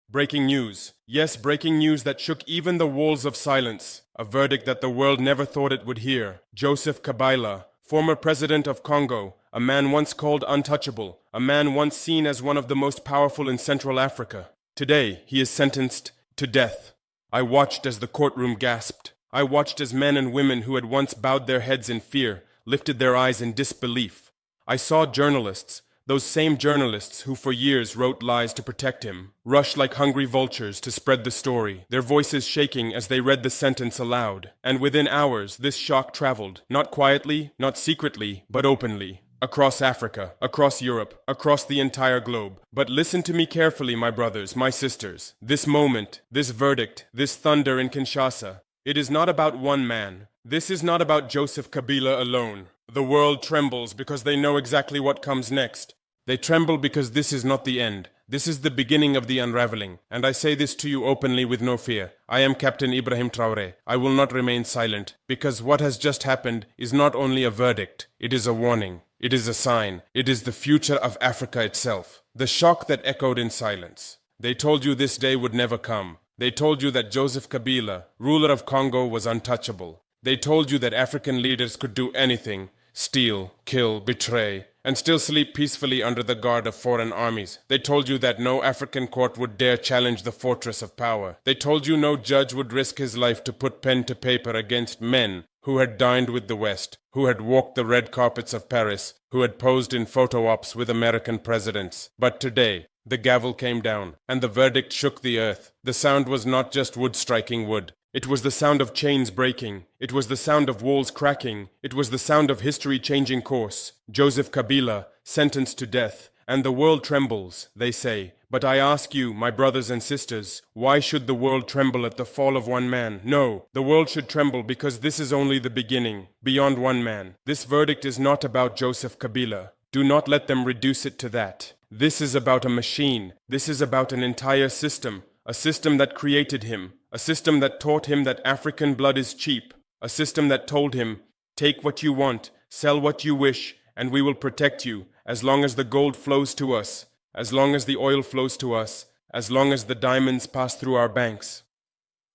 Breaking news. Yes, breaking news that shook even the walls of silence. A verdict that the world never thought it would hear. Joseph Kabila, former president of Congo, a man once called untouchable, a man once seen as one of the most powerful in Central Africa. Today, he is sentenced to death. I watched as the courtroom gasped. I watched as men and women who had once bowed their heads in fear lifted their eyes in disbelief. I saw journalists, those same journalists who for years wrote lies to protect him, rush like hungry vultures to spread the story, their voices shaking as they read the sentence aloud. And within hours, this shock traveled, not quietly, not secretly, but openly. Across Africa, across Europe, across the entire globe. But listen to me carefully, my brothers, my sisters. This moment, this verdict, this thunder in Kinshasa, it is not about one man. This is not about Joseph Kabila alone. The world trembles because they know exactly what comes next. They tremble because this is not the end. This is the beginning of the unraveling. And I say this to you openly with no fear. I am Captain Ibrahim Traoré. I will not remain silent, because what has just happened is not only a verdict, it is a warning. It is a sign. It is the future of Africa itself. The shock that echoed in silence. They told you this day would never come. They told you that Joseph Kabila, ruler of Congo, was untouchable. They told you that African leaders could do anything, steal, kill, betray, and still sleep peacefully under the guard of foreign armies. They told you that no African court would dare challenge the fortress of power. They told you no judge would risk his life to put pen to paper against men who had dined with the West, who had walked the red carpets of Paris, who had posed in photo ops with American presidents. But today, the gavel came down, and the verdict shook the earth. The sound was not just wood striking wood. It was the sound of chains breaking. It was the sound of walls cracking. It was the sound of history changing course. Joseph Kabila, sentenced to death. And the world trembles, they say. But I ask you, my brothers and sisters, why should the world tremble at the fall of one man? No, the world should tremble because this is only the beginning, beyond one man. This verdict is not about Joseph Kabila. Do not let them reduce it to that. This is about a machine. This is about an entire system. A system that created him. A system that taught him that African blood is cheap. A system that told him, take what you want, sell what you wish, and we will protect you, as long as the gold flows to us, as long as the oil flows to us, as long as the diamonds pass through our banks.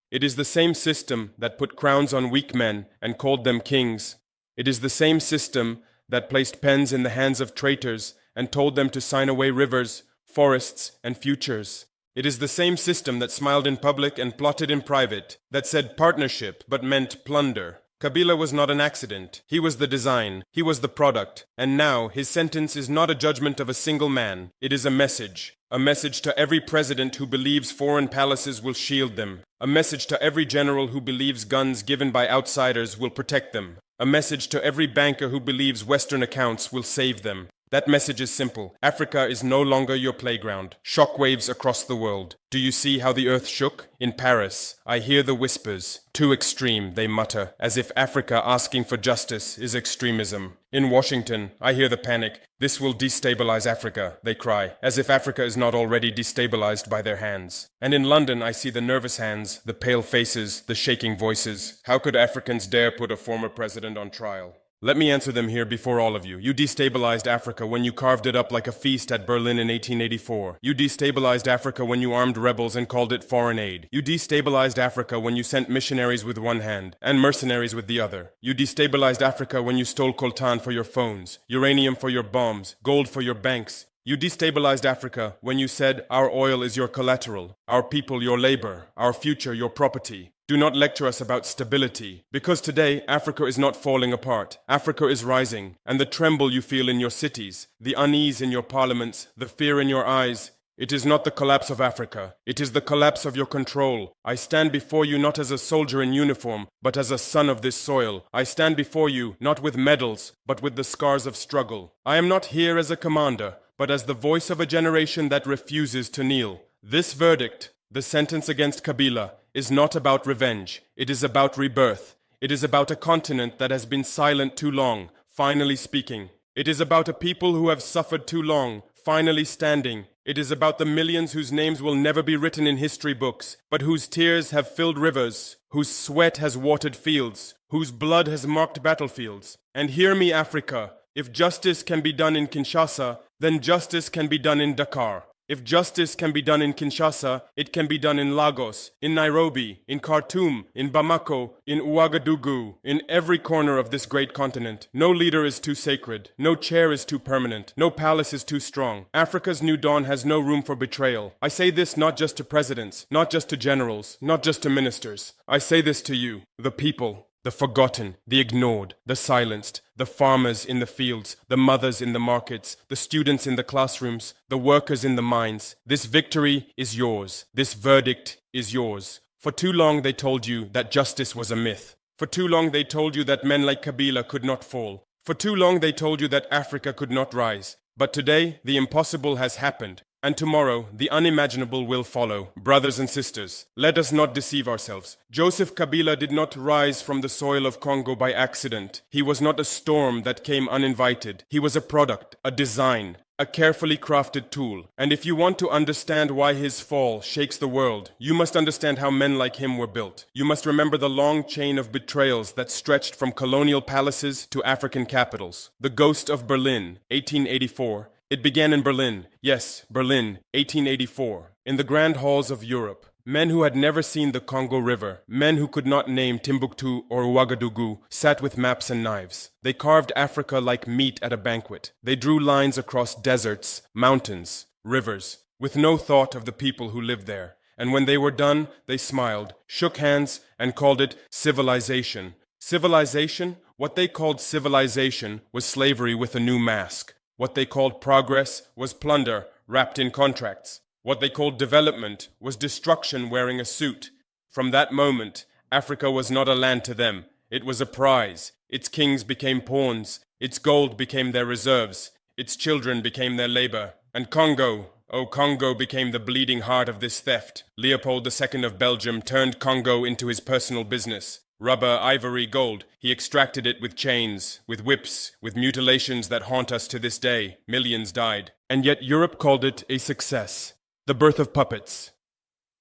It is the same system that put crowns on weak men and called them kings. It is the same system that placed pens in the hands of traitors and told them to sign away rivers, forests, and futures. It is the same system that smiled in public and plotted in private, that said partnership but meant plunder. Kabila was not an accident. He was the design. He was the product. And now his sentence is not a judgment of a single man. It is a message. A message to every president who believes foreign palaces will shield them. A message to every general who believes guns given by outsiders will protect them. A message to every banker who believes Western accounts will save them. That message is simple. Africa is no longer your playground. Shockwaves across the world. Do you see how the earth shook? In Paris, I hear the whispers. Too extreme, they mutter, as if Africa asking for justice is extremism. In Washington, I hear the panic. This will destabilize Africa, they cry, as if Africa is not already destabilized by their hands. And in London, I see the nervous hands, the pale faces, the shaking voices. How could Africans dare put a former president on trial? Let me answer them here before all of you. You destabilized Africa when you carved it up like a feast at Berlin in 1884. You destabilized Africa when you armed rebels and called it foreign aid. You destabilized Africa when you sent missionaries with one hand and mercenaries with the other. You destabilized Africa when you stole coltan for your phones, uranium for your bombs, gold for your banks. You destabilized Africa when you said, our oil is your collateral, our people your labor, our future your property. Do not lecture us about stability, because today Africa is not falling apart. Africa is rising, and the tremble you feel in your cities, the unease in your parliaments, the fear in your eyes, it is not the collapse of Africa. It is the collapse of your control. I stand before you not as a soldier in uniform, but as a son of this soil. I stand before you not with medals, but with the scars of struggle. I am not here as a commander, but as the voice of a generation that refuses to kneel. This verdict, the sentence against Kabila, is not about revenge. It is about rebirth. It is about a continent that has been silent too long, finally speaking. It is about a people who have suffered too long, finally standing. It is about the millions whose names will never be written in history books, but whose tears have filled rivers, whose sweat has watered fields, whose blood has marked battlefields. And hear me, Africa, if justice can be done in Kinshasa, then justice can be done in Dakar. If justice can be done in Kinshasa, it can be done in Lagos, in Nairobi, in Khartoum, in Bamako, in Ouagadougou, in every corner of this great continent. No leader is too sacred, no chair is too permanent, no palace is too strong. Africa's new dawn has no room for betrayal. I say this not just to presidents, not just to generals, not just to ministers. I say this to you, the people. The forgotten, the ignored, the silenced, the farmers in the fields, the mothers in the markets, the students in the classrooms, the workers in the mines. This victory is yours. This verdict is yours. For too long they told you that justice was a myth. For too long they told you that men like Kabila could not fall. For too long they told you that Africa could not rise. But today the impossible has happened. And tomorrow, the unimaginable will follow. Brothers and sisters, let us not deceive ourselves. Joseph Kabila did not rise from the soil of Congo by accident. He was not a storm that came uninvited. He was a product, a design, a carefully crafted tool. And if you want to understand why his fall shakes the world, you must understand how men like him were built. You must remember the long chain of betrayals that stretched from colonial palaces to African capitals. The ghost of Berlin, 1884. It began in Berlin, yes, Berlin, 1884, in the grand halls of Europe. Men who had never seen the Congo River, men who could not name Timbuktu or Ouagadougou, sat with maps and knives. They carved Africa like meat at a banquet. They drew lines across deserts, mountains, rivers, with no thought of the people who lived there. And when they were done, they smiled, shook hands, and called it civilization. Civilization? What they called civilization was slavery with a new mask. What they called progress was plunder wrapped in contracts. What they called development was destruction wearing a suit. From that moment, Africa was not a land to them. It was a prize. Its kings became pawns. Its gold became their reserves. Its children became their labor. And Congo, oh Congo, became the bleeding heart of this theft. Leopold II of Belgium turned Congo into his personal business. Rubber, ivory, gold. He extracted it with chains, with whips, with mutilations that haunt us to this day. Millions died. And yet Europe called it a success. The birth of puppets.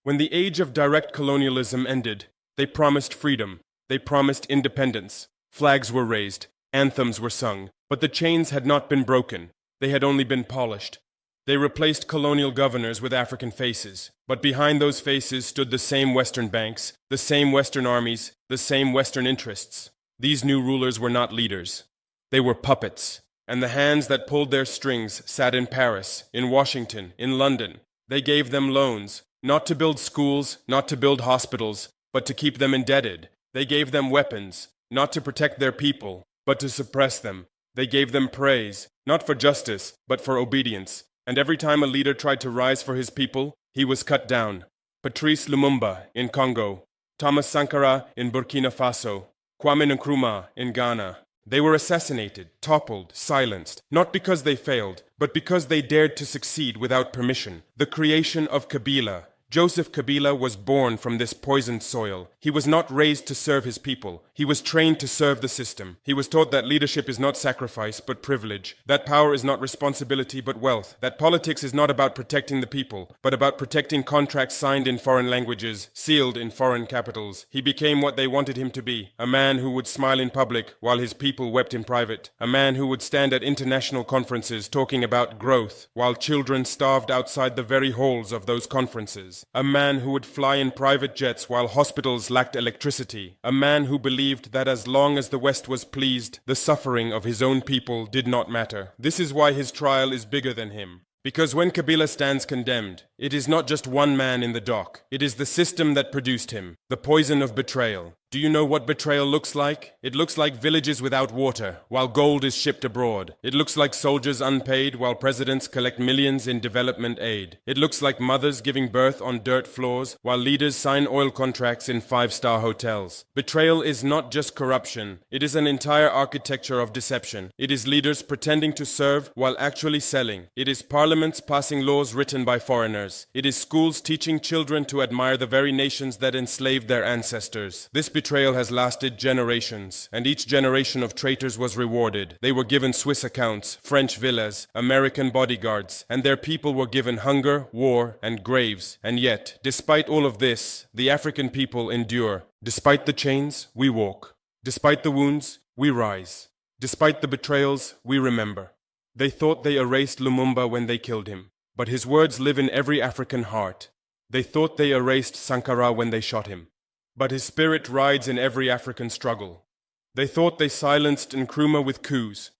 When the age of direct colonialism ended, they promised freedom. They promised independence. Flags were raised. Anthems were sung. But the chains had not been broken. They had only been polished. They replaced colonial governors with African faces. But behind those faces stood the same Western banks, the same Western armies, the same Western interests. These new rulers were not leaders. They were puppets. And the hands that pulled their strings sat in Paris, in Washington, in London. They gave them loans, not to build schools, not to build hospitals, but to keep them indebted. They gave them weapons, not to protect their people, but to suppress them. They gave them praise, not for justice, but for obedience. And every time a leader tried to rise for his people, he was cut down. Patrice Lumumba in Congo, Thomas Sankara in Burkina Faso, Kwame Nkrumah in Ghana. They were assassinated, toppled, silenced, not because they failed, but because they dared to succeed without permission. The creation of Kabila. Joseph Kabila was born from this poisoned soil. He was not raised to serve his people. He was trained to serve the system. He was taught that leadership is not sacrifice, but privilege. That power is not responsibility, but wealth. That politics is not about protecting the people, but about protecting contracts signed in foreign languages, sealed in foreign capitals. He became what they wanted him to be, a man who would smile in public while his people wept in private, a man who would stand at international conferences talking about growth while children starved outside the very halls of those conferences. A man who would fly in private jets while hospitals lacked electricity. A man who believed that as long as the West was pleased, the suffering of his own people did not matter. This is why his trial is bigger than him. Because when Kabila stands condemned, it is not just one man in the dock. It is the system that produced him, the poison of betrayal. Do you know what betrayal looks like? It looks like villages without water, while gold is shipped abroad. It looks like soldiers unpaid, while presidents collect millions in development aid. It looks like mothers giving birth on dirt floors, while leaders sign oil contracts in five-star hotels. Betrayal is not just corruption. It is an entire architecture of deception. It is leaders pretending to serve while actually selling. It is parliaments passing laws written by foreigners. It is schools teaching children to admire the very nations that enslaved their ancestors. This betrayal has lasted generations, and each generation of traitors was rewarded. They were given Swiss accounts, French villas, American bodyguards, and their people were given hunger, war, and graves. And yet, despite all of this, the African people endure. Despite the chains, we walk. Despite the wounds, we rise. Despite the betrayals, we remember. They thought they erased Lumumba when they killed him. but his words live in every African heart. They thought they erased Sankara when they shot him, but his spirit rides in every African struggle. They thought they silenced Nkrumah with coups,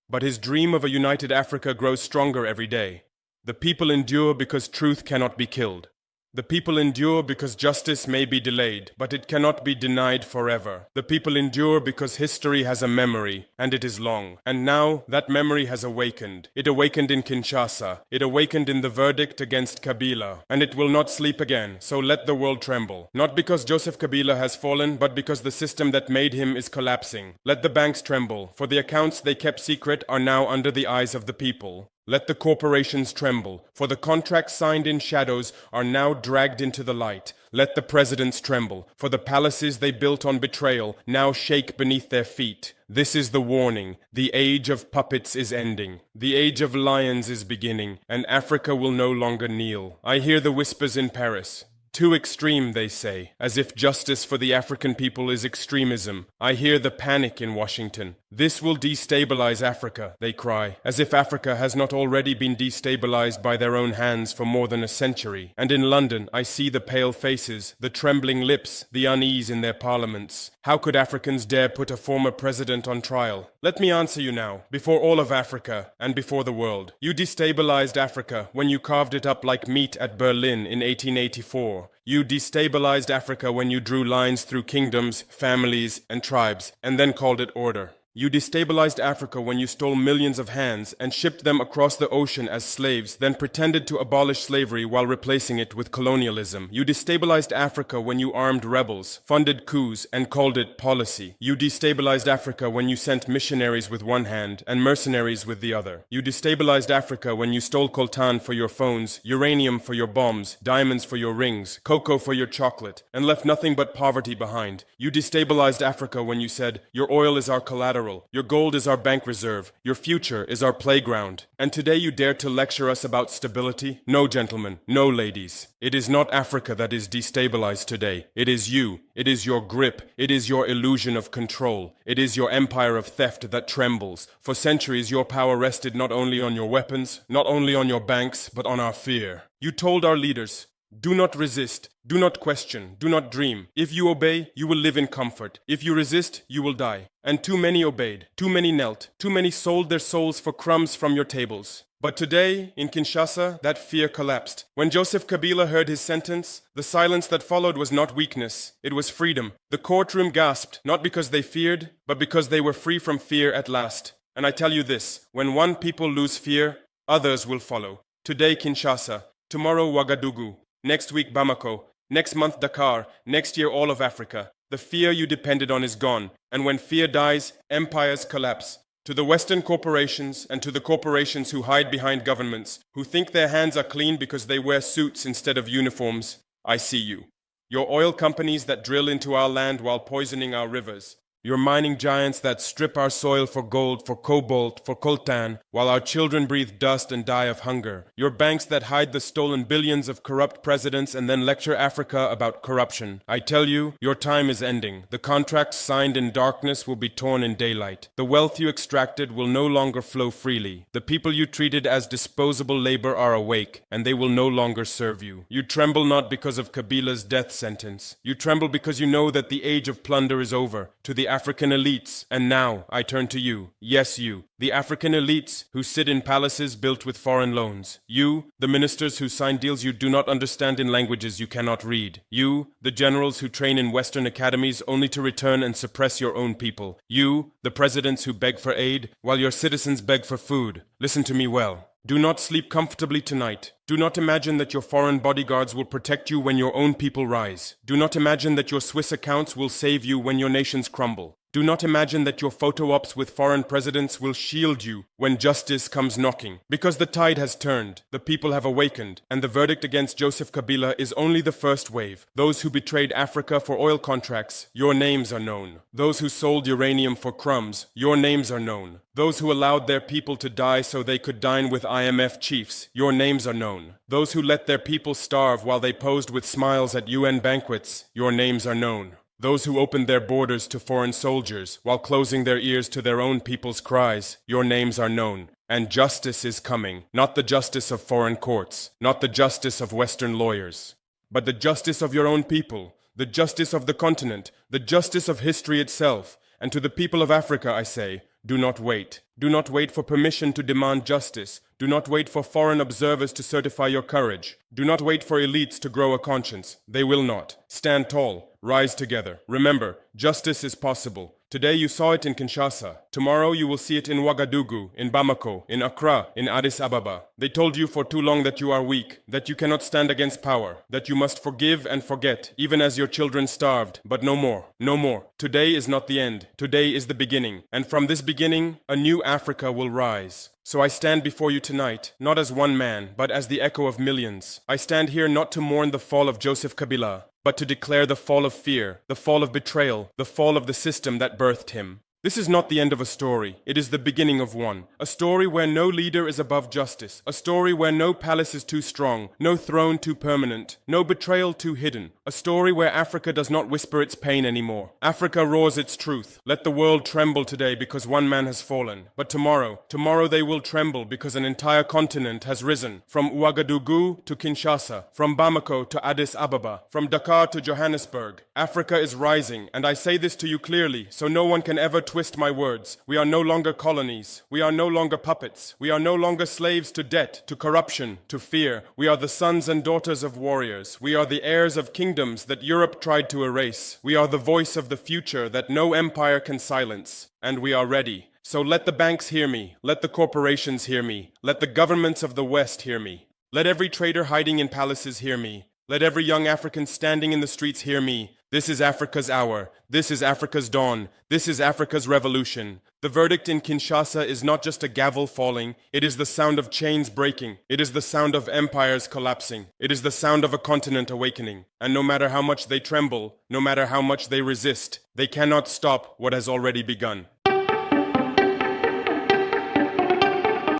but his dream of a united Africa grows stronger every day. The people endure because truth cannot be killed. The people endure because justice may be delayed, but it cannot be denied forever. The people endure because history has a memory, and it is long. And now, that memory has awakened. It awakened in Kinshasa. It awakened in the verdict against Kabila. And it will not sleep again, so let the world tremble. Not because Joseph Kabila has fallen, but because the system that made him is collapsing. Let the banks tremble, for the accounts they kept secret are now under the eyes of the people. Let the corporations tremble, for the contracts signed in shadows are now dragged into the light. Let the presidents tremble, for the palaces they built on betrayal now shake beneath their feet. This is the warning. The age of puppets is ending. The age of lions is beginning, and Africa will no longer kneel. I hear the whispers in Paris. Too extreme, they say, as if justice for the African people is extremism. I hear the panic in Washington. This will destabilize Africa, they cry, as if Africa has not already been destabilized by their own hands for more than a century. And in London, I see the pale faces, the trembling lips, the unease in their parliaments. How could Africans dare put a former president on trial? Let me answer you now, before all of Africa and before the world. You destabilized Africa when you carved it up like meat at Berlin in 1884. You destabilized Africa when you drew lines through kingdoms, families, and tribes, and then called it order. You destabilized Africa when you stole millions of hands and shipped them across the ocean as slaves, then pretended to abolish slavery while replacing it with colonialism. You destabilized Africa when you armed rebels, funded coups, and called it policy. You destabilized Africa when you sent missionaries with one hand and mercenaries with the other. You destabilized Africa when you stole coltan for your phones, uranium for your bombs, diamonds for your rings, cocoa for your chocolate, and left nothing but poverty behind. You destabilized Africa when you said, "Your oil is our collateral. Your gold is our bank reserve. Your future is our playground." And today you dare to lecture us about stability? No, gentlemen, no, ladies. It is not Africa that is destabilized today. It is you. It is your grip. It is your illusion of control. It is your empire of theft that trembles. For centuries, your power rested not only on your weapons, not only on your banks, but on our fear. You told our leaders, "Do not resist. Do not question. Do not dream. If you obey, you will live in comfort. If you resist, you will die." And too many obeyed. Too many knelt. Too many sold their souls for crumbs from your tables. But today, in Kinshasa, that fear collapsed. When Joseph Kabila heard his sentence, the silence that followed was not weakness. It was freedom. The courtroom gasped, not because they feared, but because they were free from fear at last. And I tell you this, when one people lose fear, others will follow. Today, Kinshasa. Tomorrow, Ouagadougou. Next week, Bamako. Next month, Dakar. Next year, all of Africa. The fear you depended on is gone. And when fear dies, empires collapse. To the Western corporations and to the corporations who hide behind governments, who think their hands are clean because they wear suits instead of uniforms, I see you. Your oil companies that drill into our land while poisoning our rivers. Your mining giants that strip our soil for gold, for cobalt, for coltan, while our children breathe dust and die of hunger. Your banks that hide the stolen billions of corrupt presidents and then lecture Africa about corruption. I tell you, your time is ending. The contracts signed in darkness will be torn in daylight. The wealth you extracted will no longer flow freely. The people you treated as disposable labor are awake, and they will no longer serve you. You tremble not because of Kabila's death sentence. You tremble because you know that the age of plunder is over. To the African elites, and now I turn to you, yes you, the African elites who sit in palaces built with foreign loans. You, the ministers who sign deals you do not understand in languages you cannot read. You, the generals who train in Western academies only to return and suppress your own people. You, the presidents who beg for aid while your citizens beg for food. Listen to me well. Do not sleep comfortably tonight. Do not imagine that your foreign bodyguards will protect you when your own people rise. Do not imagine that your Swiss accounts will save you when your nations crumble. Do not imagine that your photo ops with foreign presidents will shield you when justice comes knocking. Because the tide has turned, the people have awakened, and the verdict against Joseph Kabila is only the first wave. Those who betrayed Africa for oil contracts, your names are known. Those who sold uranium for crumbs, your names are known. Those who allowed their people to die so they could dine with IMF chiefs, your names are known. Those who let their people starve while they posed with smiles at UN banquets, your names are known. those who opened their borders to foreign soldiers while closing their ears to their own people's cries, your names are known. And justice is coming, not the justice of foreign courts, not the justice of Western lawyers, but the justice of your own people, the justice of the continent, the justice of history itself. And to the people of Africa I say, do not wait. Do not wait for permission to demand justice. Do not wait for foreign observers to certify your courage. Do not wait for elites to grow a conscience. They will not. Stand tall. Rise together. Remember, justice is possible. Today you saw it in Kinshasa. Tomorrow you will see it in Ouagadougou, in Bamako, in Accra, in Addis Ababa. They told you for too long that you are weak, that you cannot stand against power, that you must forgive and forget, even as your children starved. But no more. No more. Today is not the end. Today is the beginning. And from this beginning, a new Africa will rise. So I stand before you tonight, not as one man, but as the echo of millions. I stand here not to mourn the fall of Joseph Kabila, but to declare the fall of fear, the fall of betrayal, the fall of the system that birthed him. This is not the end of a story. It is the beginning of one. A story where no leader is above justice. A story where no palace is too strong, no throne too permanent, no betrayal too hidden. A story where Africa does not whisper its pain anymore. Africa roars its truth. Let the world tremble today because one man has fallen. But tomorrow they will tremble because an entire continent has risen. From Ouagadougou to Kinshasa, from Bamako to Addis Ababa, from Dakar to Johannesburg. Africa is rising, and I say this to you clearly, so no one can ever twist my words. We are no longer colonies. We are no longer puppets. We are no longer slaves to debt, to corruption, to fear. We are the sons and daughters of warriors. We are the heirs of kingdoms that Europe tried to erase. We are the voice of the future that no empire can silence. And we are ready. So let the banks hear me. Let the corporations hear me. Let the governments of the West hear me. Let every trader hiding in palaces hear me. Let every young African standing in the streets hear me. This is Africa's hour. This is Africa's dawn. This is Africa's revolution. The verdict in Kinshasa is not just a gavel falling. It is the sound of chains breaking. It is the sound of empires collapsing. It is the sound of a continent awakening. And no matter how much they tremble, no matter how much they resist, they cannot stop what has already begun.